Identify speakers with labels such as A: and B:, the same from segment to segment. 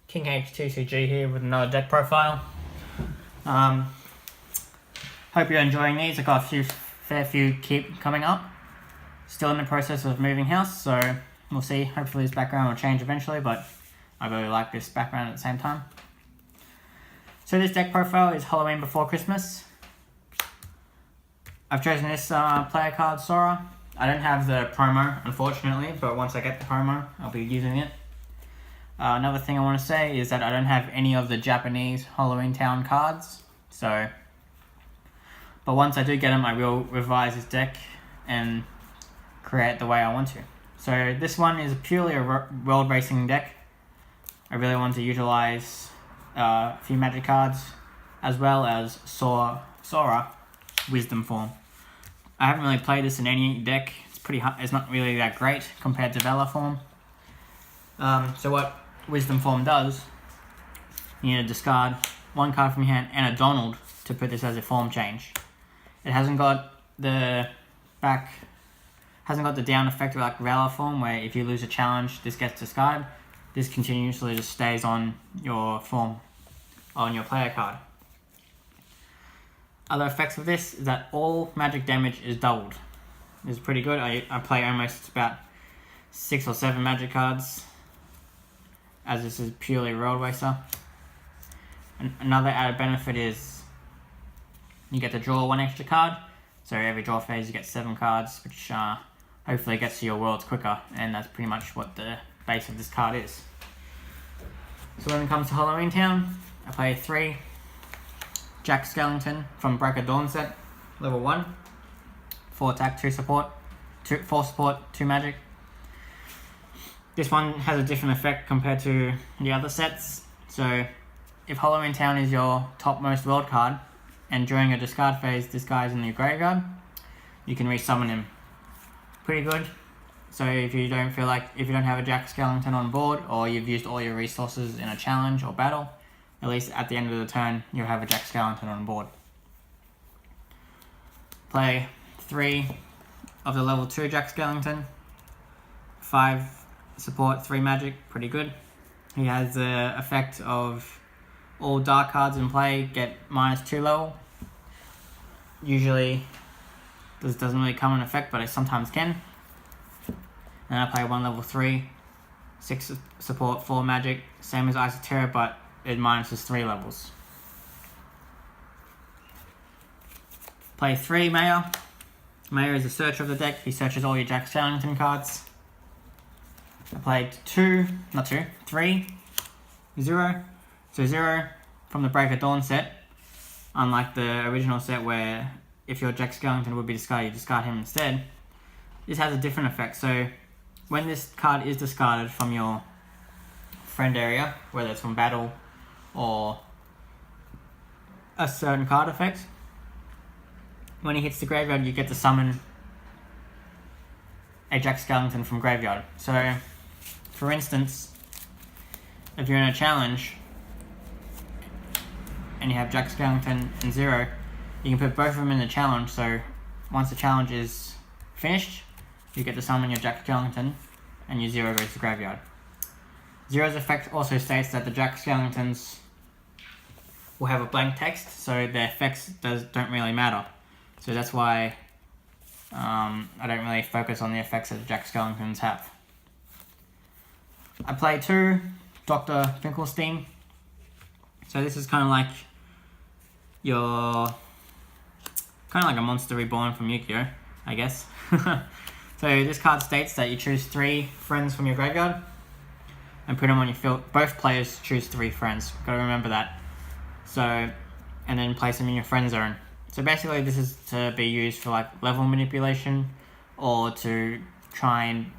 A: King H TCG here with another deck profile. Hope you're enjoying these. I've got a fair few keep coming up. Still in the process of moving house, so we'll see. Hopefully this background will change eventually, but I really like this background at the same time. So this deck profile is Halloween Before Christmas. I've chosen this player card, Sora. I don't have the promo, unfortunately, but once I get the promo, I'll be using it. Another thing I want to say is that I don't have any of the Japanese Halloween Town cards, but once I do get them, I will revise this deck and create the way I want to. So this one is purely a world racing deck. I really want to utilize a few magic cards, as well as Sora Wisdom form. I haven't really played this in any deck. It's not really that great compared to Valor form. So what Wisdom form does, you need to discard one card from your hand and a Donald to put this as a form change. It hasn't got the down effect like Valor form, where if you lose a challenge, this gets discarded. This continuously just stays on your form, on your player card. Other effects of this is that all magic damage is doubled. This is pretty good. I play almost about 6 or 7 magic cards, as this is purely Road Racer. Another added benefit is you get to draw 1 extra card. So every draw phase you get 7 cards, which hopefully gets to your worlds quicker, and that's pretty much what the base of this card is. So when it comes to Halloween Town, I play 3 Jack Skellington from Break of Dawn set, level 1. 4 attack, 2 support, 4 support, 2 magic. This one has a different effect compared to the other sets. So if Halloween Town is your topmost world card, and during a discard phase this guy is in your graveyard, you can resummon him. Pretty good. So if you don't have a Jack Skellington on board, or you've used all your resources in a challenge or battle, at least at the end of the turn you'll have a Jack Skellington on board. Play 3 of the level 2 Jack Skellington, 5 support, 3 magic, pretty good. He has the effect of all dark cards in play get -2 level. Usually this doesn't really come in effect, but it sometimes can. And I play 1 level 3, 6 support, 4 magic, same as Isotera, but it minuses 3 levels. Play 3 Mayor. Mayor is the searcher of the deck. He searches all your Jack Skellington cards. I played 3 0. So 0 from the Break of Dawn set, unlike the original set where if your Jack Skellington would be discarded, you discard him instead. This has a different effect. So when this card is discarded from your friend area, whether it's from battle or a certain card effect, when he hits the graveyard, you get to summon a Jack Skellington from graveyard. So, for instance, if you're in a challenge and you have Jack Skellington and 0, you can put both of them in the challenge. So once the challenge is finished, you get to summon your Jack Skellington and your 0 goes to graveyard. 0's effect also states that the Jack Skellingtons will have a blank text, so their effects don't really matter. So that's why I don't really focus on the effects that the Jack Skellingtons have. I play 2 Dr. Finkelstein. So this is kind of like a monster reborn from Yu-Gi-Oh, I guess. So this card states that you choose 3 friends from your graveyard and put them on your field. Both players choose 3 friends. Gotta remember that. So, and then place them in your friend zone. So basically this is to be used for like level manipulation, or to try and,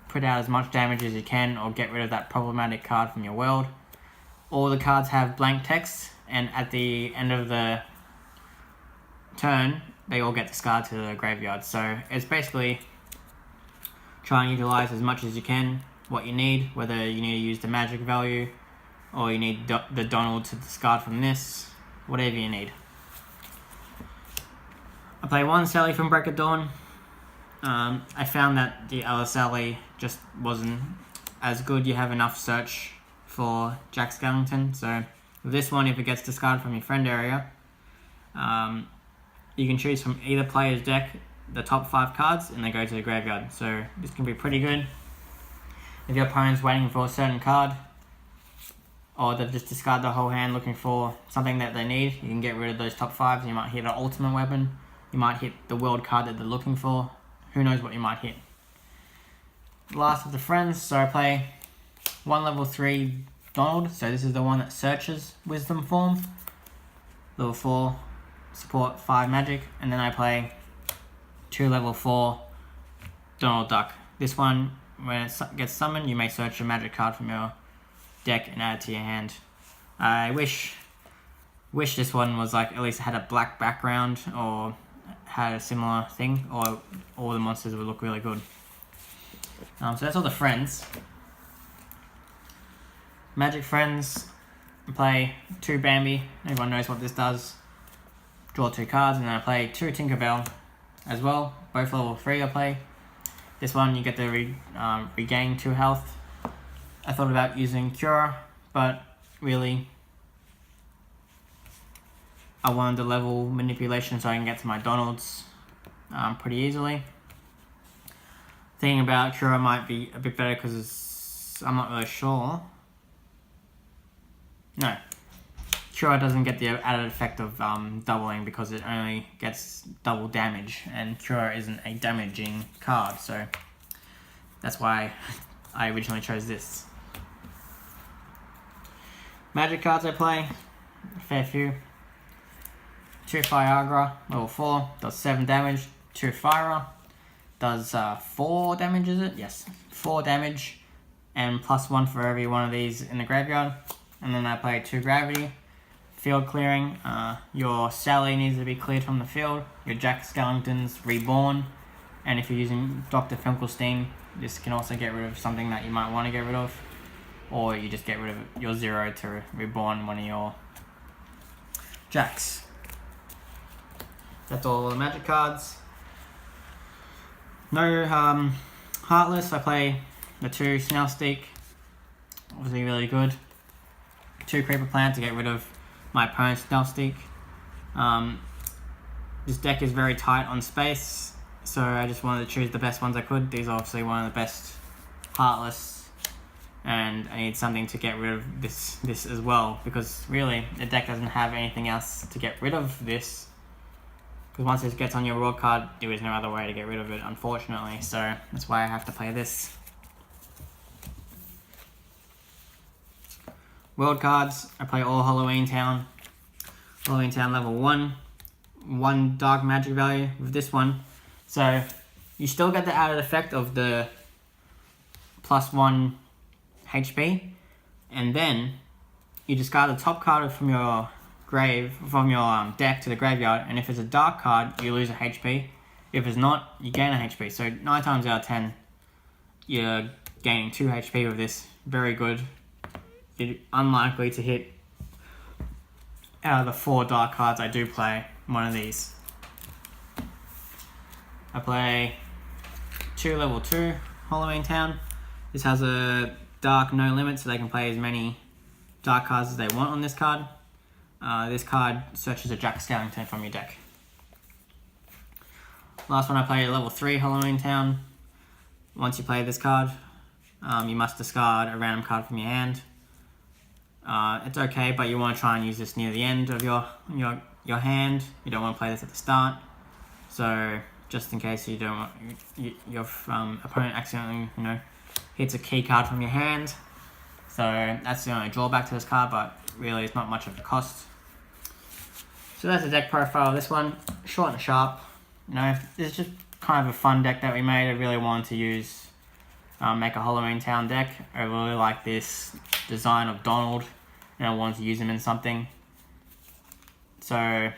A: put out as much damage as you can, or get rid of that problematic card from your world. All the cards have blank text, and at the end of the turn, they all get discarded to the graveyard. So it's basically try and utilize as much as you can what you need, whether you need to use the magic value, or you need the Donald to discard from this, whatever you need. I play 1 Sally from Break of Dawn. I found that the other Sally just wasn't as good. You have enough search for Jack Skellington. So with this one, if it gets discarded from your friend area, you can choose from either player's deck the top 5 cards and they go to the graveyard. So this can be pretty good. If your opponent's waiting for a certain card, or they've just discarded the whole hand looking for something that they need, you can get rid of those top 5s. You might hit an ultimate weapon. You might hit the world card that they're looking for. Who knows what you might hit. Last of the friends, so I play 1 level 3 Donald. So this is the one that searches Wisdom form. Level 4, support 5 magic. And then I play 2 level 4 Donald Duck. This one, when it gets summoned, you may search a magic card from your deck and add it to your hand. I wish this one was like, at least had a black background or had a similar thing, or all the monsters would look really good. So that's all the friends. Magic friends, play 2 Bambi. Everyone knows what this does. Draw 2 cards, and then I play 2 Tinkerbell as well. Both level 3 I play. This one you get to regain 2 health. I thought about using Cure, but really I wanted the level manipulation so I can get to my Donalds pretty easily. Thinking about Cure might be a bit better because I'm not really sure. No, Cure doesn't get the added effect of doubling because it only gets double damage, and Cure isn't a damaging card, so that's why I originally chose this. Magic cards I play, a fair few. 2 Viagra, level 4, does 7 damage. 2 Fira, does 4 damage, is it? Yes, 4 damage, and +1 for every one of these in the graveyard. And then I play 2 Gravity, field clearing. Your Sally needs to be cleared from the field. Your Jack Skellington's reborn. And if you're using Dr. Finkelstein, this can also get rid of something that you might want to get rid of. Or you just get rid of your 0 to reborn one of your Jacks. That's all the magic cards. No Heartless. I play the 2 Snailsteak. Obviously really good. 2 Creeper Plant to get rid of my opponent's Snailsteak. This deck is very tight on space, so I just wanted to choose the best ones I could. These are obviously one of the best Heartless. And I need something to get rid of this as well, because really the deck doesn't have anything else to get rid of this, because once it gets on your raw card there is no other way to get rid of it, unfortunately, so that's why I have to play this. World cards, I play all Halloween Town level 1 dark magic value with this one, so you still get the added effect of the +1 HP, and then you discard the top card from your deck to the graveyard, and if it's a dark card you lose a HP. If it's not, you gain a HP. So 9 times out of 10 you're gaining 2 HP with this. Very good. You're unlikely to hit, out of the 4 dark cards I do play, one of these. I play 2 level 2 Halloween Town. This has a dark no limit, so they can play as many dark cards as they want on this card. This card searches a Jack Skellington from your deck. Last one I play, level 3 Halloween Town. Once you play this card, you must discard a random card from your hand. It's okay, but you want to try and use this near the end of your hand. You don't want to play this at the start. So just in case you don't want your opponent accidentally, hits a key card from your hand. So that's the only drawback to this card, but really it's not much of a cost. So that's the deck profile of this one. Short and sharp. It's just kind of a fun deck that we made. I really wanted to use, make a Halloween Town deck. I really like this design of Donald, and I wanted to use him in something. So I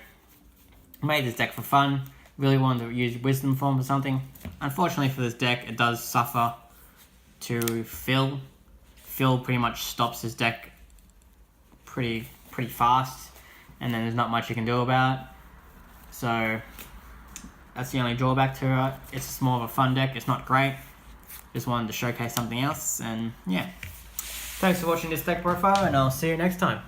A: made this deck for fun. Really wanted to use Wisdom form for something. Unfortunately for this deck, it does suffer to Phil. Phil pretty much stops his deck pretty fast, and then there's not much you can do about it. So that's the only drawback to it. It's more of a fun deck. It's not great. Just wanted to showcase something else, and yeah. Thanks for watching this deck profile, and I'll see you next time.